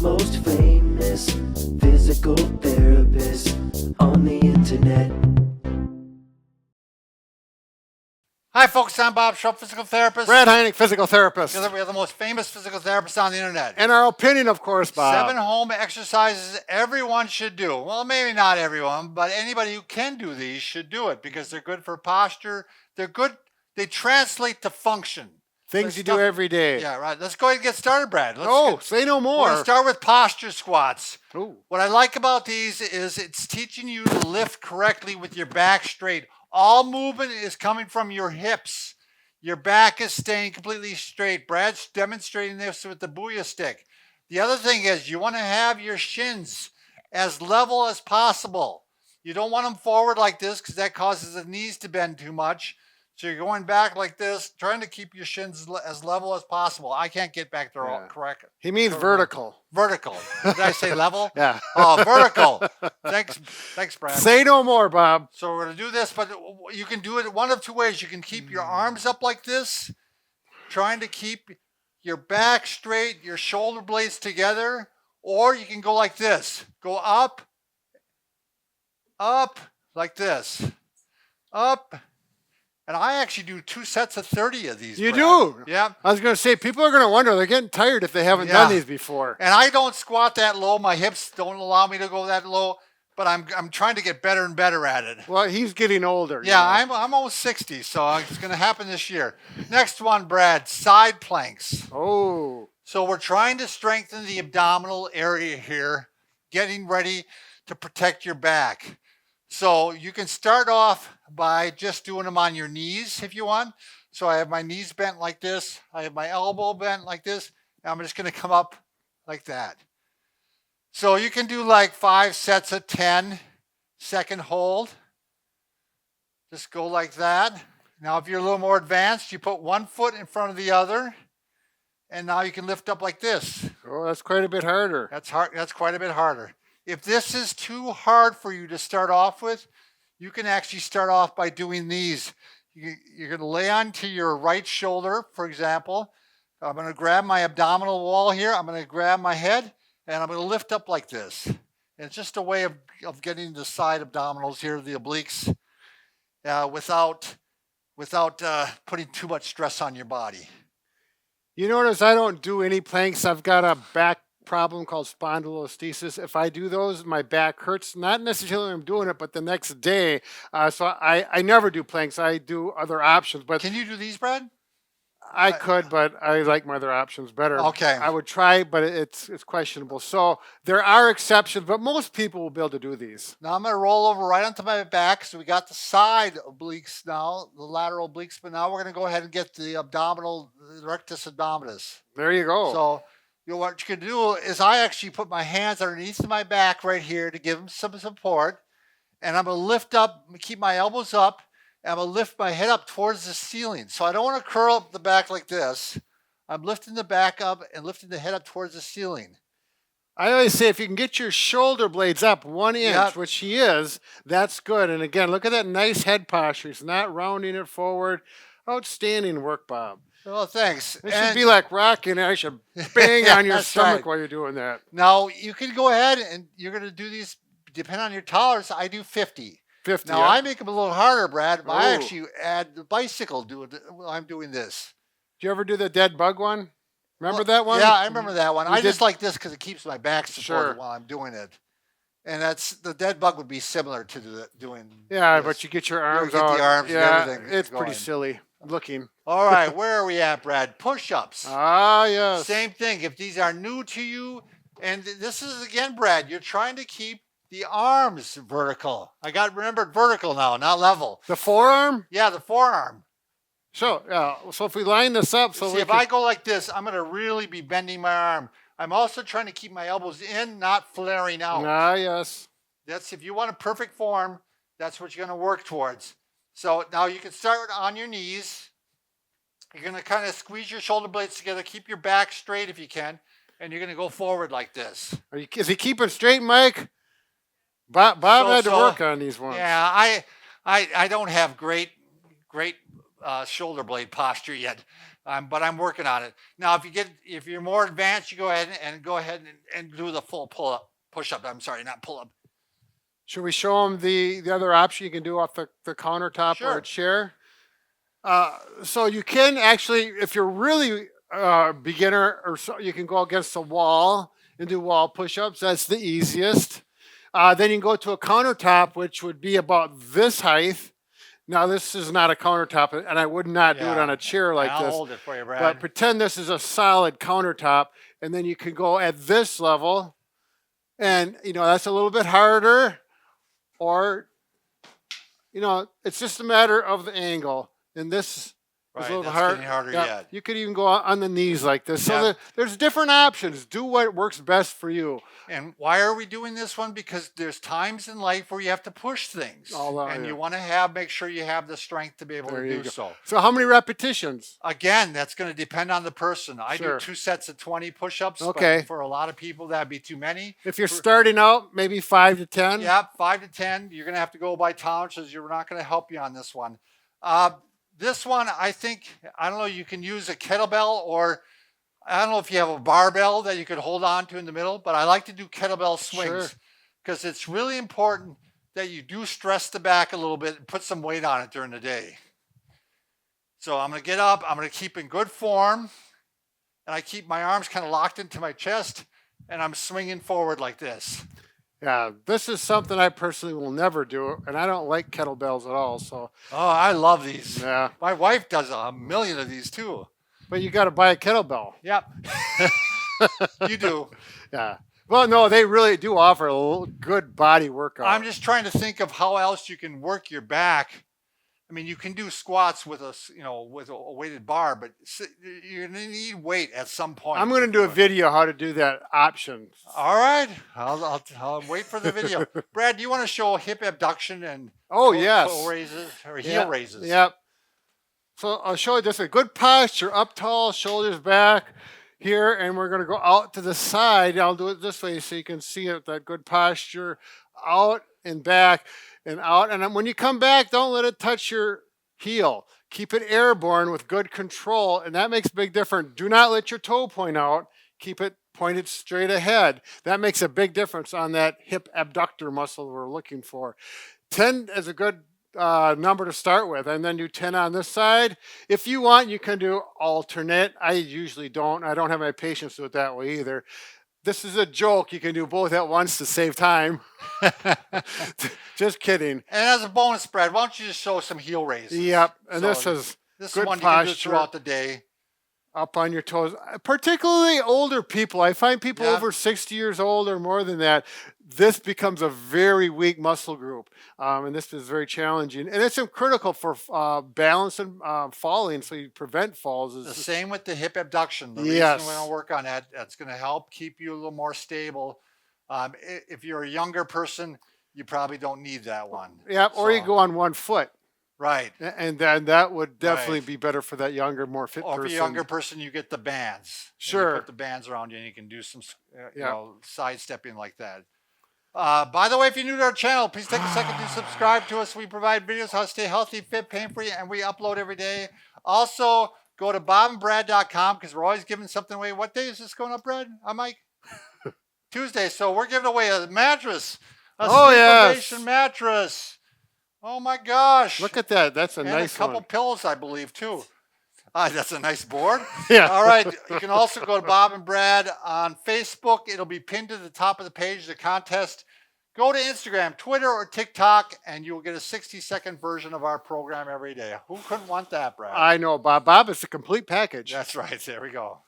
most famous physical therapist on the internet. Hi folks, I'm Bob Schrupp, physical therapist. Brad Heineck, physical therapist. Together we are the most famous physical therapists on the internet. And our opinion, of course, Bob. 7 home exercises everyone should do. Well, maybe not everyone, but anybody who can do these should do it because they're good for posture. They're good. They translate to function. Things you do every day. Yeah, right. Let's go ahead and get started, Brad. Say no more. We're going to start with posture squats. Ooh. What I like about these is it's teaching you to lift correctly with your back straight. All movement is coming from your hips. Your back is staying completely straight. Brad's demonstrating this with the Booyah stick. The other thing is you want to have your shins as level as possible. You don't want them forward like this because that causes the knees to bend too much. So you're going back like this, trying to keep your shins as level as possible. I can't get back there all correct. He means vertical. Vertical. Did I say level? Yeah. Oh, vertical. Thanks, Brad. Say no more, Bob. So we're going to do this, but you can do it one of two ways. You can keep your arms up like this, trying to keep your back straight, your shoulder blades together, or you can go like this. Go up, like this, up. And I actually do 2 sets of 30 of these. You Brad. do? Yeah. I was going to say, people are going to wonder. They're getting tired if they haven't done these before. And I don't squat that low. My hips don't allow me to go that low. But I'm trying to get better and better at it. Well, he's getting older. Yeah, I'm almost 60, so it's going to happen this year. Next one, Brad, side planks. Oh. So we're trying to strengthen the abdominal area here, getting ready to protect your back. So you can start off by just doing them on your knees if you want. So I have my knees bent like this. I have my elbow bent like this. And I'm just going to come up like that. So you can do like 5 sets of 10, second hold. Just go like that. Now if you're a little more advanced, you put one foot in front of the other. And now you can lift up like this. Oh, that's quite a bit harder. That's hard. That's quite a bit harder. If this is too hard for you to start off with, you can actually start off by doing these. You're going to lay onto your right shoulder, for example. I'm going to grab my abdominal wall here. I'm going to grab my head, and I'm going to lift up like this. And it's just a way of getting the side abdominals here, the obliques, without putting too much stress on your body. You notice I don't do any planks. I've got a back problem called spondylolisthesis. If I do those, my back hurts. Not necessarily when I'm doing it, but the next day. So I never do planks. I do other options. But can you do these, Brad? I could, but I like my other options better. Okay. I would try, but it's questionable. So there are exceptions, but most people will be able to do these. Now I'm going to roll over right onto my back. So we got the side obliques now, the lateral obliques, but now we're going to go ahead and get the abdominal, the rectus abdominis. There you go. So what you can do is I actually put my hands underneath my back right here to give them some support. And I'm going to lift up, keep my elbows up, and I'm going to lift my head up towards the ceiling. So I don't want to curl up the back like this. I'm lifting the back up and lifting the head up towards the ceiling. I always say if you can get your shoulder blades up 1 inch, which he is, that's good. And again, look at that nice head posture. He's not rounding it forward. Outstanding work, Bob. Well, thanks. It should be like rocking. I should bang on your stomach while you're doing that. Now, you can go ahead and you're going to do these, depending on your tolerance, I do 50. 50. Now, I make them a little harder, Brad. Ooh. I actually add the bicycle while I'm doing this. Do you ever do the dead bug one? Remember that one? Yeah, I remember that one. I just like this because it keeps my back supported while I'm doing it. And the dead bug would be similar to doing. Yeah, this. But you get your arms you out. Get the arms and everything. It's pretty silly looking. All right, where are we at, Brad? Push-ups. Ah, yes. Same thing. If these are new to you, and this is again, Brad, you're trying to keep the arms vertical. I got remembered vertical now, not level. The forearm? Yeah, the forearm. So if we line this up, if I go like this, I'm going to really be bending my arm. I'm also trying to keep my elbows in, not flaring out. Ah, yes. That's if you want a perfect form, that's what you're going to work towards. So now you can start on your knees. You're going to kind of squeeze your shoulder blades together, keep your back straight if you can, and you're going to go forward like this. Is he keeping straight, Mike? Bob had to work on these ones. Yeah, I don't have great shoulder blade posture yet. But I'm working on it. Now, if you're more advanced, you go ahead and do the full push-up. I'm sorry, not pull-up. Should we show them the other option you can do off the countertop or Sure. a chair? So you can actually, if you're really beginner, or so, you can go against the wall and do wall push-ups. That's the easiest. Then you can go to a countertop, which would be about this height. Now, this is not a countertop, and I would not do it on a chair like I'll this. hold it for you, Brad. But pretend this is a solid countertop, and then you can go at this level, and that's a little bit harder, or it's just a matter of the angle. And this is a little that's hard. getting harder Yeah, yet. you could even go on the knees like this. So Yep. there's different options. Do what works best for you. And why are we doing this one? Because there's times in life where you have to push things, and yeah. you want to make sure you have the strength to be able There to you do go. so. So how many repetitions? Again, that's going to depend on the person. I Sure. do 2 sets of 20 push-ups. Okay. But for a lot of people, that'd be too many. If you're starting out, maybe 5 to 10. Yep, 5 to 10. You're going to have to go by towns, you're not going to help you on this one. This one, I don't know, you can use a kettlebell, or I don't know if you have a barbell that you could hold on to in the middle, but I like to do kettlebell swings because it's really important that you do stress the back a little bit and put some weight on it during the day. So I'm going to get up, I'm going to keep in good form, and I keep my arms kind of locked into my chest, and I'm swinging forward like this. Yeah, this is something I personally will never do, and I don't like kettlebells at all. So, Oh, I love these. yeah, My wife does a million of these too. but you got to buy a kettlebell. Yep. You do. Yeah. Well, no, they really do offer a good body workout. I'm just trying to think of how else you can work your back. I mean, you can do squats with a weighted bar, but you're going to need weight at some point. I'm going to do a video how to do that option. All right. I'll wait for the video. Brad, do you want to show hip abduction and Yes. toe raises or heel raises? Yep. So I'll show you this way. Good posture, up tall, shoulders back here, and we're going to go out to the side. I'll do it this way so you can see it, that good posture, out and back and out. And when you come back, don't let it touch your heel. Keep it airborne with good control, and that makes a big difference. Do not let your toe point out. Keep it pointed straight ahead. That makes a big difference on that hip abductor muscle we're looking for. 10 is a good number to start with, and then do 10 on this side. If you want, you can do alternate. I usually don't. I don't have my patience do it that way either. This is a joke. You can do both at once to save time. Just kidding. And as a bonus, Brad, why don't you just show some heel raises? Yep. And So this is is good one you can do posture. throughout the day. Up on your toes, particularly older people. I find people Yeah. over 60 years old or more than that, this becomes a very weak muscle group. And this is very challenging. And it's critical for balance and falling, so you prevent falls. The same with the hip abduction. The reason Yes. we don't work on that's going to help keep you a little more stable. If you're a younger person, you probably don't need that one. Yeah, or you So- go on one foot. Right. And then that would definitely Right. be better for that younger, more fit Or if person. you're a younger person, you get the bands. And Sure. you put the bands around you and you can do some Yeah. sidestepping like that. By the way, if you're new to our channel, please take a second to subscribe to us. We provide videos how to stay healthy, fit, pain-free, and we upload every day. Also, go to bobandbrad.com because we're always giving something away. What day is this going up, Brad? I'm Mike. Tuesday. So we're giving away a mattress. A Sleepovation mattress. Oh my gosh. Look at that. That's a And nice a couple one. pillows, I believe, too. That's a nice board. Yeah. All right. You can also go to Bob and Brad on Facebook. It'll be pinned to the top of the page, the contest. Go to Instagram, Twitter, or TikTok, and you'll get a 60-second version of our program every day. Who couldn't want that, Brad? I know, Bob. Bob, it's a complete package. That's right. There we go.